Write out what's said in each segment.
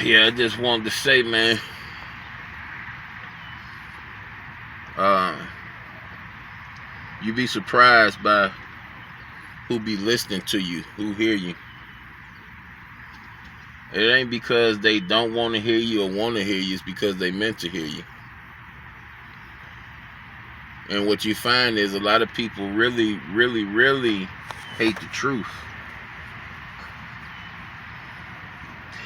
Yeah, I just wanted to say, man, uh, you be surprised by who be listening to you, who hear you. It ain't because they don't want to hear you or want to hear you, it's because they meant to hear you. And what you find is a lot of people really, really, really hate the truth.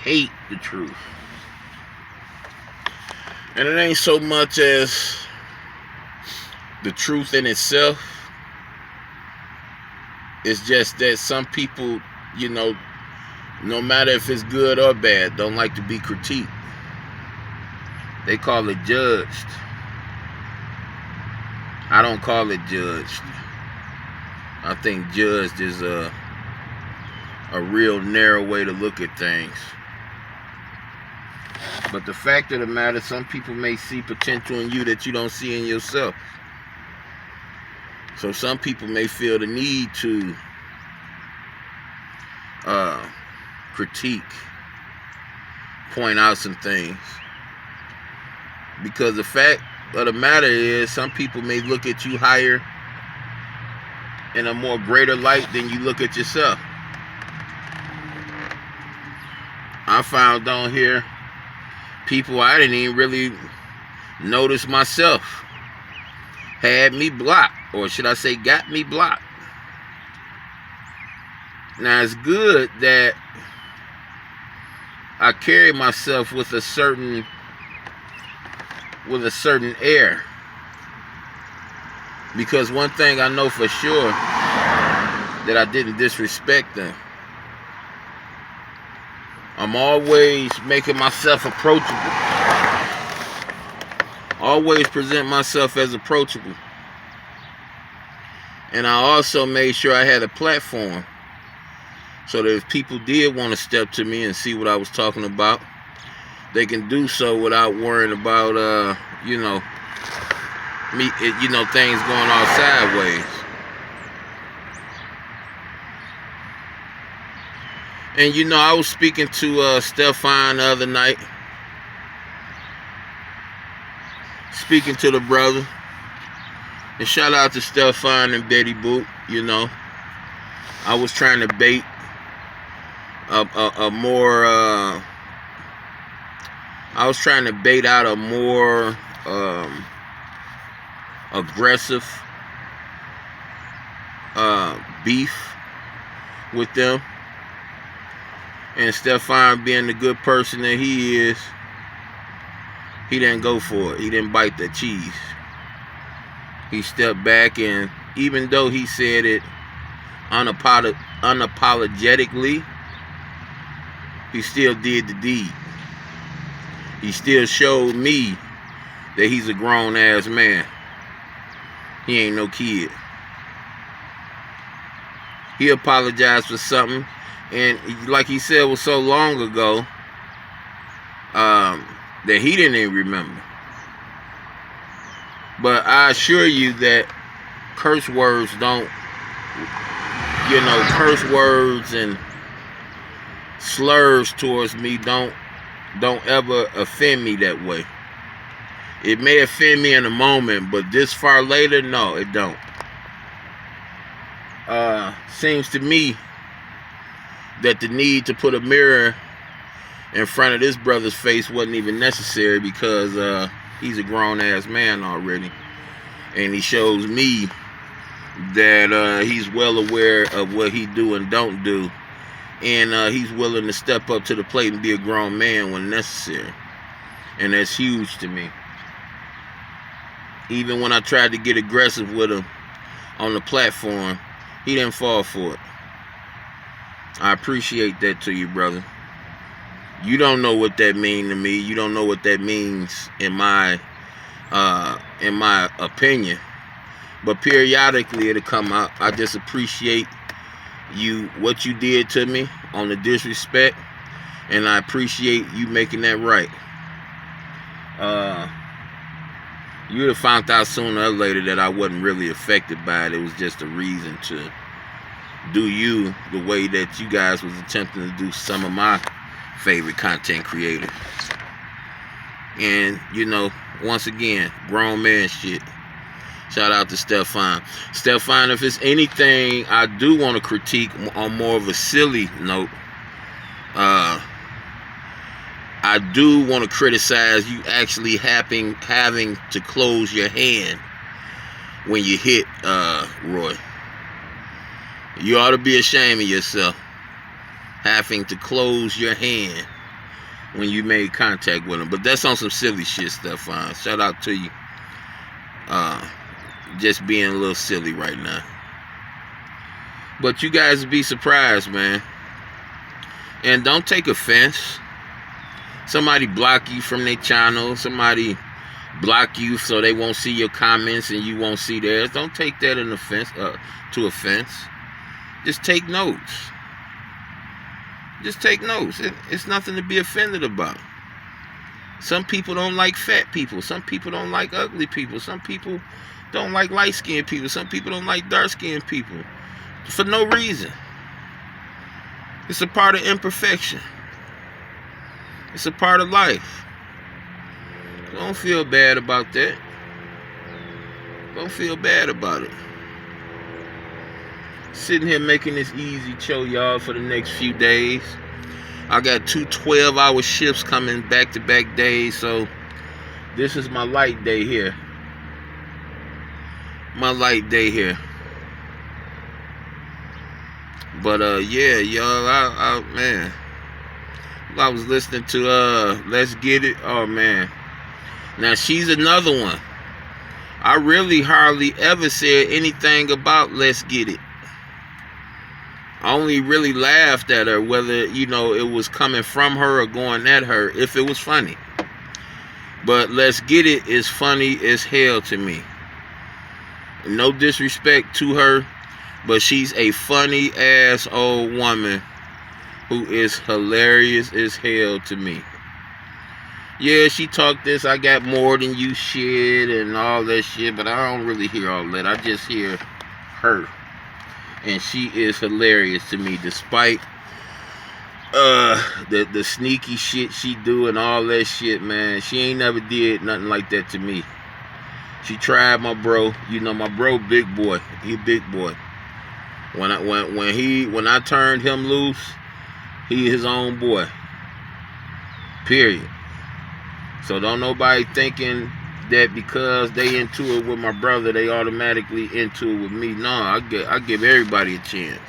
Hate the truth. And it ain't so much as the truth in itself. It's just that some people, no matter if it's good or bad, don't like to be critiqued. They call it judged. I don't call it judged. I think judged is a real narrow way to look at things. But the fact of the matter, some people may see potential in you that you don't see in yourself. So some people may feel the need to critique, point out some things. Because the fact of the matter is, some people may look at you higher in a more greater light than you look at yourself. I found on here people I didn't even really notice myself had me blocked, or should I say got me blocked. Now it's good that I carry myself with a certain air, because one thing I know for sure, that I didn't disrespect them. I'm always making myself approachable. Always present myself as approachable. And I also made sure I had a platform so that if people did want to step to me and see what I was talking about, they can do so without worrying about, things going all sideways. And I was speaking to Stefan the other night. Speaking to the brother. And shout out to Stefan and Betty Boop. I was trying to bait I was trying to bait out a more aggressive beef with them. And Stefan, being the good person that he is, he didn't go for it. He didn't bite the cheese. He stepped back, and even though he said it unapologetically, he still did the deed. He still showed me that he's a grown-ass man. He ain't no kid. He apologized for something, and like he said, was so long ago that he didn't even remember. But I assure you that curse words and slurs towards me don't ever offend me that way. It may offend me in a moment, but this far later, no, it don't. Seems to me that the need to put a mirror in front of this brother's face wasn't even necessary, because he's a grown-ass man already. And he shows me that he's well aware of what he do and don't do. And he's willing to step up to the plate and be a grown man when necessary. And that's huge to me. Even when I tried to get aggressive with him on the platform, he didn't fall for it. I appreciate that to you, brother. You don't know what that means to me. You don't know what that means in my opinion. But periodically it'll come out. I just appreciate what you did to me on the disrespect, and I appreciate you making that right. You'd have found out sooner or later that I wasn't really affected by it. It was just a reason to do you the way that you guys was attempting to do some of my favorite content creators. And, you know, once again, grown man shit. Shout out to Stefan. Stefan, if it's anything I do want to critique on more of a silly note, I do want to criticize you actually having to close your hand when you hit Roy. You ought to be ashamed of yourself having to close your hand when you made contact with him. But that's on some silly shit, Stefan. Shout out to you. Just being a little silly right now. But you guys would be surprised, man. And don't take offense. Somebody block you from their channel. Somebody block you so they won't see your comments and you won't see theirs. Don't take that in offense, to offense. Just take notes. Just take notes. It's nothing to be offended about. Some people don't like fat people. Some people don't like ugly people. Some people don't like light-skinned people. Some people don't like dark-skinned people. For no reason. It's a part of imperfection. It's a part of life. Don't feel bad about that. Don't feel bad about it. Sitting here making this easy show, y'all, for the next few days. I got 2 12-hour shifts coming back-to-back days, so this is my light day here. My light day here. But yeah, y'all, man, I was listening to Let's Get It. Oh man, now she's another one. I really hardly ever said anything about Let's Get It. I only really laughed at her, whether, you know, it was coming from her or going at her, if it was funny. But Let's Get It is funny as hell to me. No disrespect to her, but she's a funny ass old woman who is hilarious as hell to me. Yeah, she talked this I got more than you shit and all that shit, but I don't really hear all that. I just hear her. And she is hilarious to me, despite the sneaky shit she do and all that shit, man. She ain't never did nothing like that to me. She tried my bro. You know, my bro big boy. He big boy. When I turned him loose, he his own boy. Period. So don't nobody thinking that because they into it with my brother, they automatically into it with me. No, I give everybody a chance.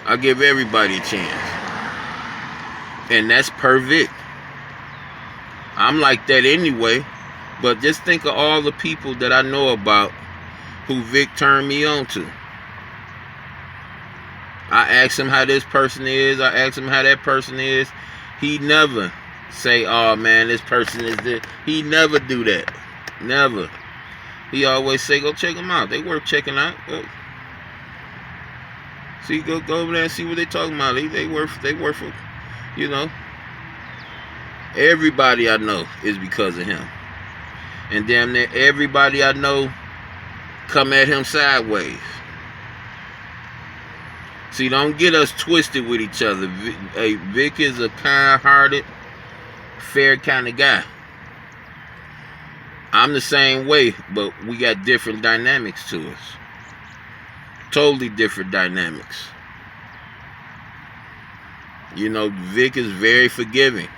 I give everybody a chance. And that's per Vic. I'm like that anyway. But just think of all the people that I know about who Vic turned me on to. I ask him how this person is. I ask him how that person is. He never say, oh man, this person is this. He never do that. Never. He always say, go check them out. They worth checking out. Go. See, go over there and see what they talking about. They worth, you know. Everybody I know is because of him. And damn near everybody I know come at him sideways. See, don't get us twisted with each other. Vic is a kind-hearted, fair kind of guy. I'm the same way, but we got different dynamics to us. Totally different dynamics. You know, Vic is very forgiving.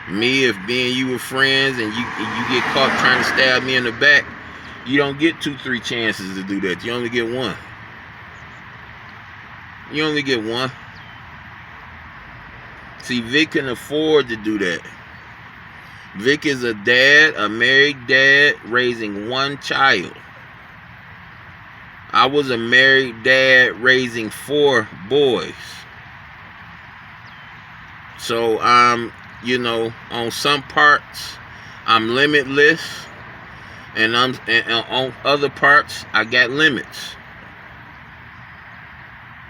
Me, if me and you were friends and you get caught trying to stab me in the back, you don't get 2-3 chances to do that. You only get one. You only get one. See, Vic can afford to do that. Vic is a dad, a married dad, raising one child. I was a married dad raising 4 boys. So I'm, you know, on some parts I'm limitless, and on other parts I got limits.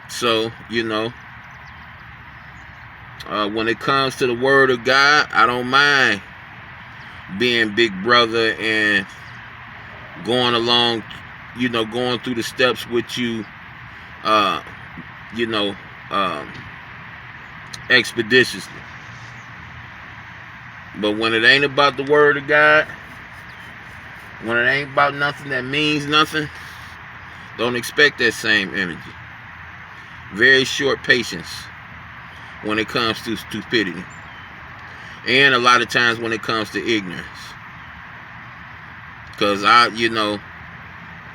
So, you know, when it comes to the word of God, I don't mind being big brother and going along, you know, going through the steps with you, you know, expeditiously. But when it ain't about the word of God, when it ain't about nothing that means nothing, don't expect that same energy. Very short patience when it comes to stupidity. And a lot of times when it comes to ignorance. Because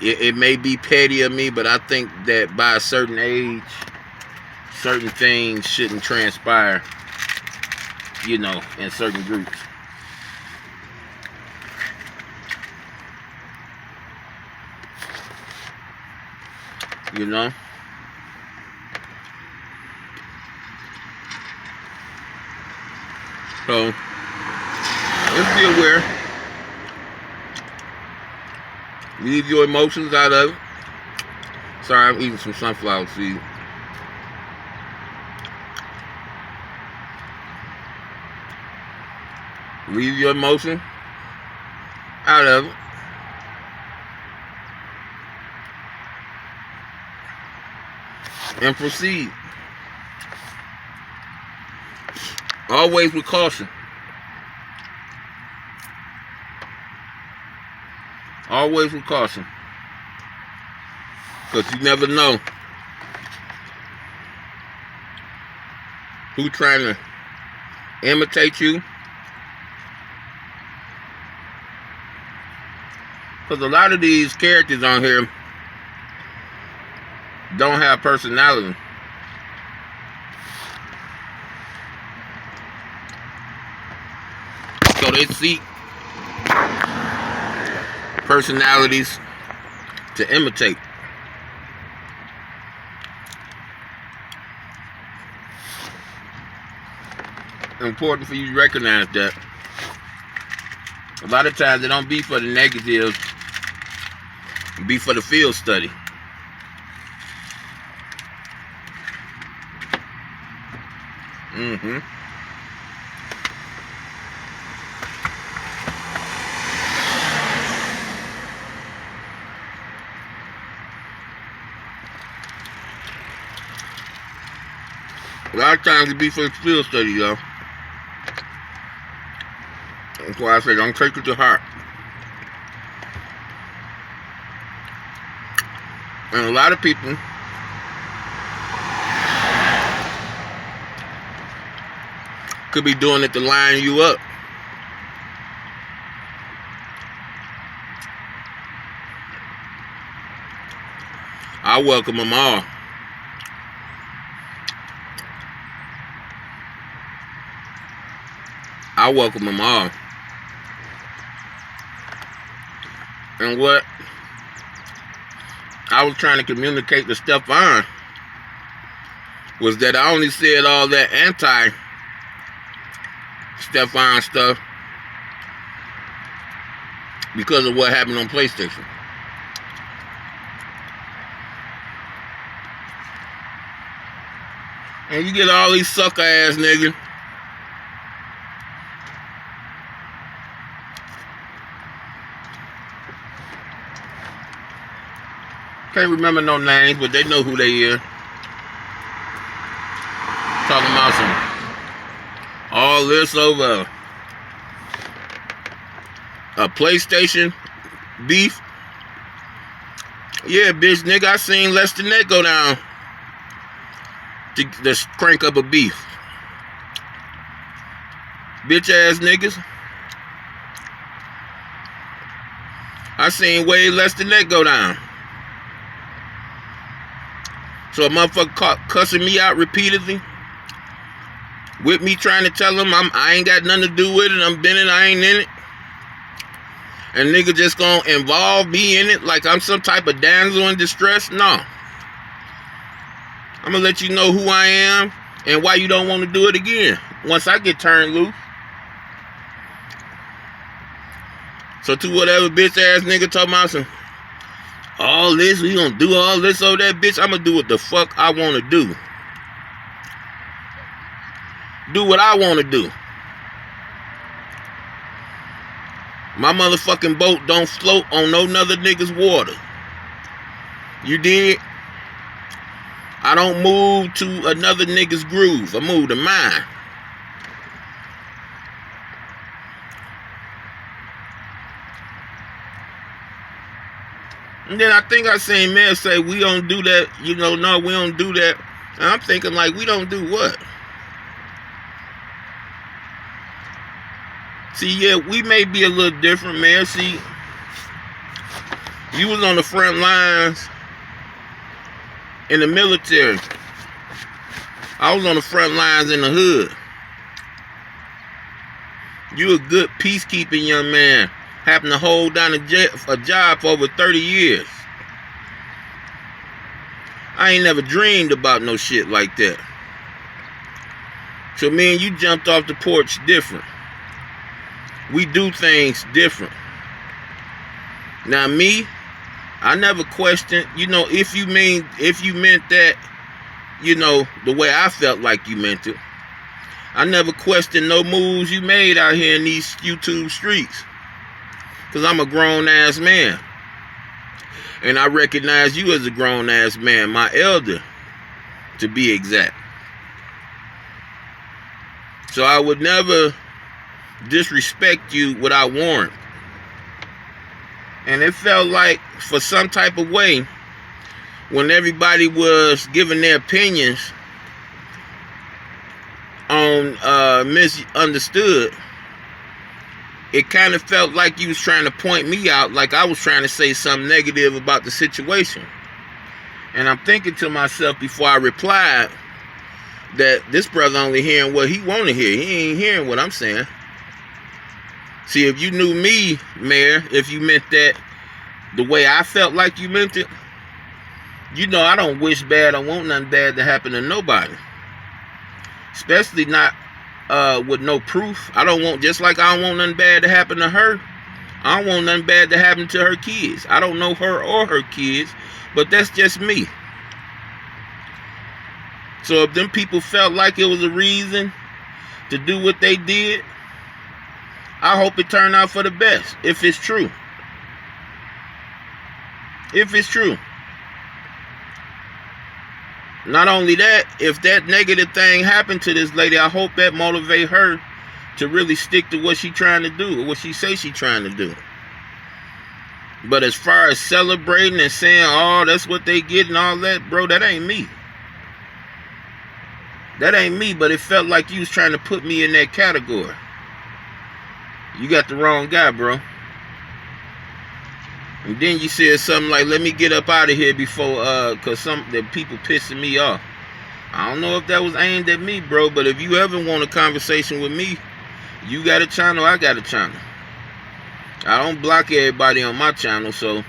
it may be petty of me, but I think that by a certain age, certain things shouldn't transpire, in certain groups. So, let's be aware. Leave your emotions out of it. Sorry, I'm eating some sunflower seeds. Leave your emotion out of it. And proceed. Always with caution. Always with caution. Because you never know who's trying to imitate you. Because a lot of these characters on here don't have personality. So they seek personalities to imitate. Important for you to recognize that. A lot of times they don't be for the negative, be for the field study. A lot of times it be for the field study, y'all. That's why I say don't take it to heart. And a lot of people could be doing it to line you up. I welcome them all. I welcome them all. And what I was trying to communicate to Stefan was that I only said all that anti-Stefan stuff because of what happened on PlayStation. And you get all these sucker ass niggas can't remember no names, but they know who they is. Talking about some all this over a PlayStation beef. Yeah, bitch, nigga, I seen less than that go down to crank up a beef. Bitch ass niggas. I seen way less than that go down. So a motherfucker caught cussing me out repeatedly, with me trying to tell him I ain't got nothing to do with it, I'm been in it, I ain't in it. And nigga just gonna involve me in it like I'm some type of damsel in distress? No. I'm gonna let you know who I am and why you don't want to do it again once I get turned loose. So to whatever bitch ass nigga talking about some all this, we gonna do all this over that, bitch, I'm gonna do what the fuck I wanna do. Do what I wanna do. My motherfucking boat don't float on no nother nigga's water. You dig? I don't move to another nigga's groove. I move to mine. And then I think I seen men say, we don't do that. You know, no, we don't do that. And I'm thinking, like, we don't do what? See, yeah, we may be a little different, man. See, you was on the front lines in the military. I was on the front lines in the hood. You a good peacekeeping young man, having to hold down a job for over 30 years. I ain't never dreamed about no shit like that. So me and you jumped off the porch different. We do things different. Now me, I never questioned, you know, if you meant that, you know, the way I felt like you meant it. I never questioned no moves you made out here in these YouTube streets. Because I'm a grown-ass man. And I recognize you as a grown-ass man, my elder, to be exact. So I would never disrespect you without warrant. And it felt like, for some type of way, when everybody was giving their opinions on misunderstood, it kind of felt like you was trying to point me out, like I was trying to say something negative about the situation. And I'm thinking to myself before I replied that this brother only hearing what he want to hear. He ain't hearing what I'm saying. See, if you knew me, Mayor, if you meant that the way I felt like you meant it, you know I don't wish bad. I want nothing bad to happen to nobody. Especially not with no proof. I don't want, just like I don't want nothing bad to happen to her, I don't want nothing bad to happen to her kids. I don't know her or her kids, but that's just me. So if them people felt like it was a reason to do what they did, I hope it turned out for the best, if it's true. If it's true. Not only that, if that negative thing happened to this lady, I hope that motivate her to really stick to what she trying to do, or what she say she trying to do. But as far as celebrating and saying, oh, that's what they get and all that, bro, that ain't me. That ain't me, but it felt like you was trying to put me in that category. You got the wrong guy, bro. And then you said something like, let me get up out of here before, cause the people pissing me off. I don't know if that was aimed at me, bro, but if you ever want a conversation with me, you got a channel, I got a channel. I don't block everybody on my channel, so,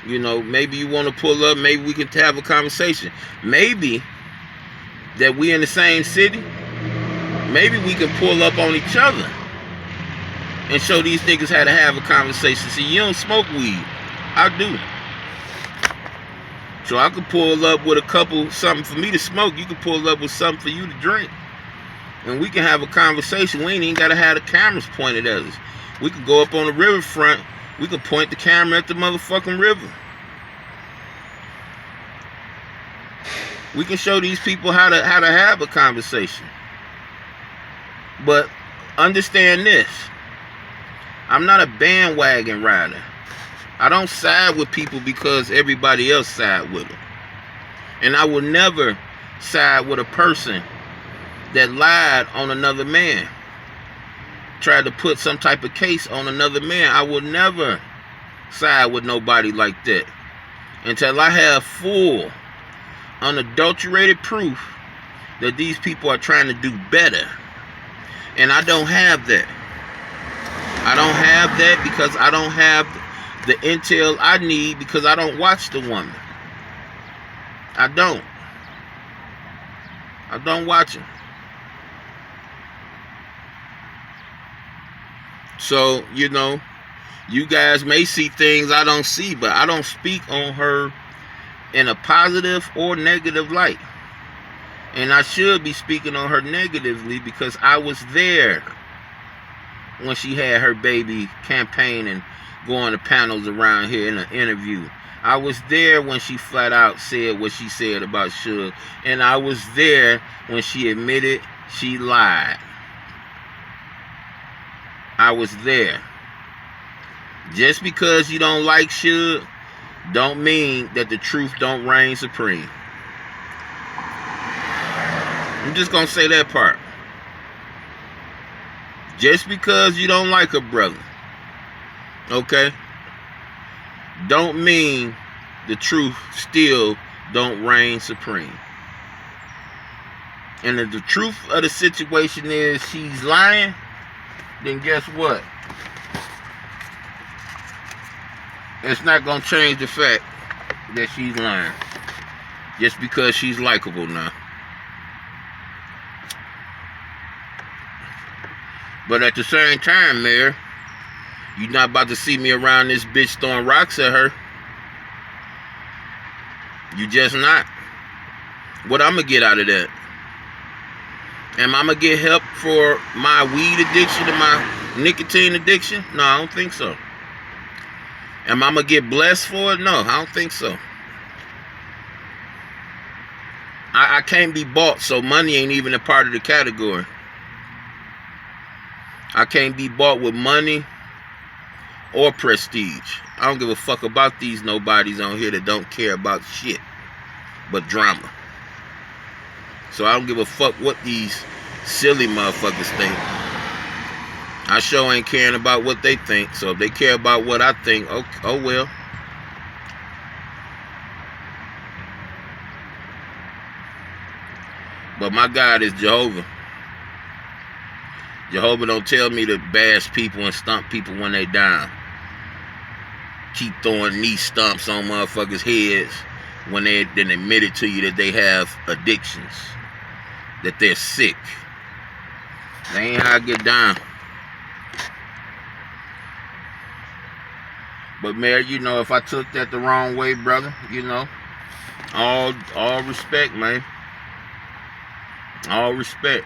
you know, maybe you want to pull up, maybe we can have a conversation. Maybe that we in the same city, maybe we can pull up on each other and show these niggas how to have a conversation. See, you don't smoke weed. I do. So I could pull up with a couple, something for me to smoke. You could pull up with something for you to drink. And we can have a conversation. We ain't even got to have the cameras pointed at us. We could go up on the riverfront. We could point the camera at the motherfucking river. We can show these people how to have a conversation. But understand this. I'm not a bandwagon rider. I don't side with people because everybody else side with them. And I will never side with a person that lied on another man. Tried to put some type of case on another man. I will never side with nobody like that until I have full, unadulterated proof that these people are trying to do better. And I don't have that. I don't have that because I don't have the intel I need, because I don't watch the woman. I don't watch her. So, you know, you guys may see things I don't see, but I don't speak on her in a positive or negative light. And I should be speaking on her negatively because I was there when she had her baby campaign and going to panels around here in an interview I was there when she flat out said what she said about Suge. And I was there when she admitted she lied. I was there. Just because you don't like Suge don't mean that the truth don't reign supreme. I'm just gonna say that part. Just because you don't like a brother, okay, don't mean the truth still don't reign supreme. And if the truth of the situation is she's lying, then guess what? It's not gonna change the fact that she's lying. Just because she's likable now. But at the same time, Mayor, you're not about to see me around this bitch throwing rocks at her. You just not. What I'm going to get out of that? Am I going to get help for my weed addiction and my nicotine addiction? No, I don't think so. Am I going to get blessed for it? No, I don't think so. I can't be bought, so money ain't even a part of the category. I can't be bought with money or prestige. I don't give a fuck about these nobodies on here that don't care about shit but drama. So I don't give a fuck what these silly motherfuckers think. I sure ain't caring about what they think. So if they care about what I think, oh well. But my God is Jehovah. Jehovah don't tell me to bash people and stomp people when they down. Keep throwing knee stomps on motherfuckers' heads when they then admitted to you that they have addictions, that they're sick. That ain't how I get down. But Mayor, you know, if I took that the wrong way, brother, you know, all respect, man. All respect.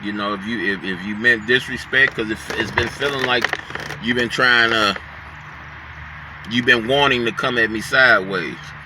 You know, if you meant disrespect, because it's been feeling like you've been wanting to come at me sideways.